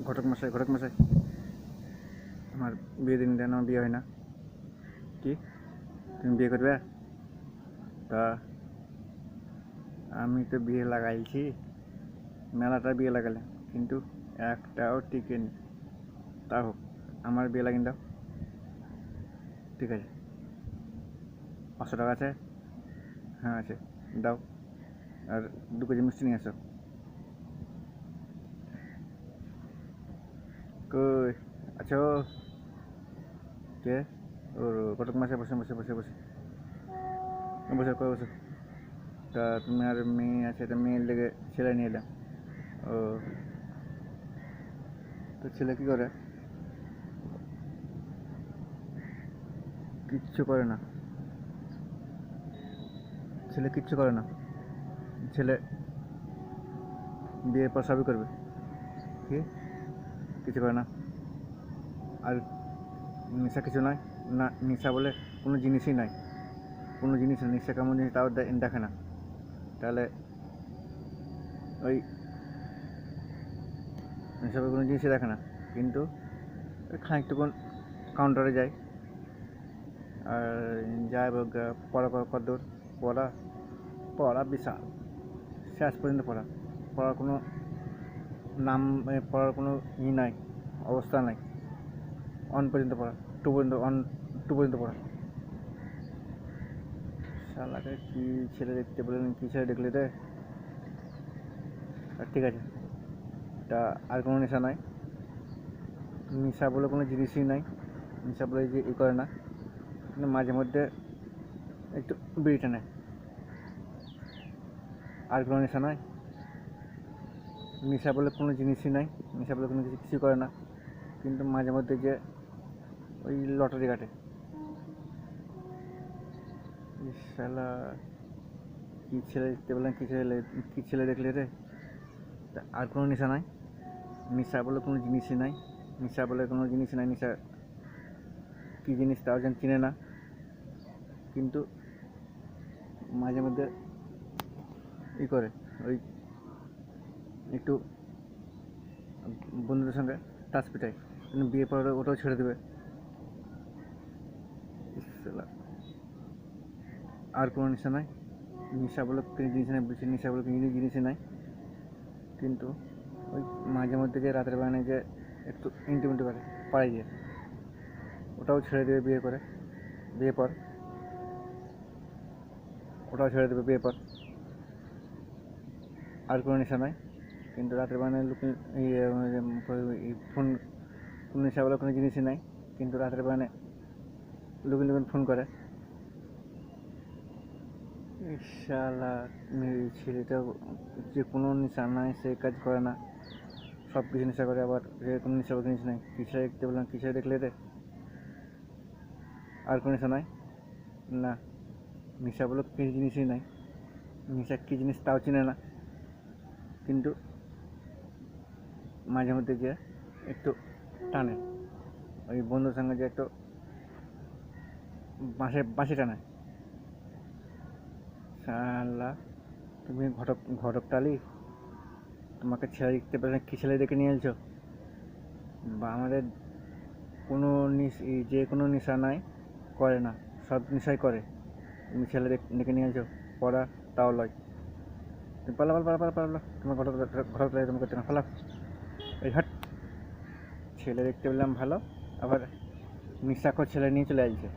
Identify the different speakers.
Speaker 1: ঘটক মশাই, আমার বিয়ে দিন দেন, আমার বিয়ে হয় না। কি তুমি বিয়ে করবে? তা আমি তো বিয়ে লাগাইছি, মেলাটা বিয়ে লাগালে, কিন্তু একটাও টিকেনি। তা হোক, আমার বিয়ে লাগিয়ে দাও। ঠিক আছে, 500 টাকা আছে? হ্যাঁ আছে, দাও। আর 2 কেজি মিষ্টি নিয়ে আসো। কই আছো? কে? ওর ঘটক মশাই, বসে বসে বসে বসে বসে কই বসে। তা তুমি আর মেয়ে আছে, তা মেয়ের লেগে ছেলে নিয়ে এলাম। ও, তো ছেলে কী করে? কিচ্ছু করে না। ছেলে কিচ্ছু করে না। ছেলে বিয়ের পর সবই করবে। কি? কিছু করে না? আর নেশা কিছু নয়? না, নেশা বলে কোনো জিনিসই নাই। কোনো জিনিস নেশা কেমন জিনিস তাও দেখে না। তাহলে ওই নেশা বলে কোনো জিনিসই দেখে না, কিন্তু ওই খানিকটুকুন কাউন্টারে যায়। আর যায় পড়া কদ্দূর? পড়া পড়া বিশাল, শেষ পর্যন্ত পড়া। পড়ার কোনো নাম, পড়ার কোনো নাই, অবস্থা নাই। অন পর্যন্ত পড়া, টু পর্যন্ত পড়া। শালাকে কী ছেলে দেখতে বললেন, কী ছেলে দেখলি রে? ঠিক আছে, তা আর কোনো নেশা নাই? নেশা বলে কোনো জিনিসই নাই। নেশা বলে যে করে না, কিন্তু মাঝে মধ্যে একটু বিড়ি টানে। আর কোনো নেশা নয়? নেশা বলে কোনো জিনিসই নাই। নেশা বলে কোনো কিছু করে না, কিন্তু মাঝে মধ্যে যে ওই লটারি কাটে। শালা কী ছেলে দেখতে বললেন, কী ছেলে দেখলে রে? তা আর কোনো নেশা নাই? নেশা বলে কোনো জিনিসই নাই। নেশা বলে কোনো জিনিসই নাই। নেশা কী জিনিস তাও যেন চিনে না, কিন্তু মাঝে মধ্যে করে ওই একটু বন্ধুদের সঙ্গে টাচ পিটাই, কিন্তু বিয়ে পরে ওটাও ছেড়ে দেবে। আর কোনো নেশা নাই? নেশা বলে কোনো জিনিস নাই, বুঝছি নেশা বলে কোনো জিনিসই নাই, কিন্তু ওই মাঝে মধ্যে যে রাতের বেলায় যে একটু ইন্টিমেট করে পাড়াই গিয়ে, ওটাও ছেড়ে দেবে বিয়ে করে। বিয়ে পর ওটাও ছেড়ে দেবে বিয়ে পর। আর কোনো নেশা নাই, কিন্তু রাতের বেলায় ফোন, কোনো নেশা বলে কোনো জিনিসই নাই, কিন্তু রাতের বেলায় লুকিয়ে ফোন করে। শালা ছেলেটা যে কোনো নেশা নাই, সে কাজ করে না, সব কিছু নেশা করে, আবার কোনো নেশা বলে জিনিস নাই। কী ছেলে দেখতে বললাম, কী ছেলে দেখলে রে? আর কোনো নেশা নাই? না, নেশা বলে কিছু জিনিসই নাই। নেশা কী জিনিস তাও চিনে না, কিন্তু মাঝে মধ্যে যে একটু টানে, ওই বন্ধুর সঙ্গে যে একটু বাঁশি টানে। শালা তুমি ঘটকটালি, তোমাকে ছেলে দেখতে পেলে কী ছেলে দেখে নিয়ে এলছো? বা আমাদের কোনো যে কোনো নেশা নাই, করে না, সব নেশাই করে। তুমি ছেলে ডেকে নিয়ে এলছো, পড়া তাও লয়। তুমি পালা, তোমার ঘটক লাগে, তোমাকে না ফালা। এই হাট, ছেলে দেখতে পেলাম ভালো, আবার নেশাখোর ছেলে নিয়ে চলে আসছে।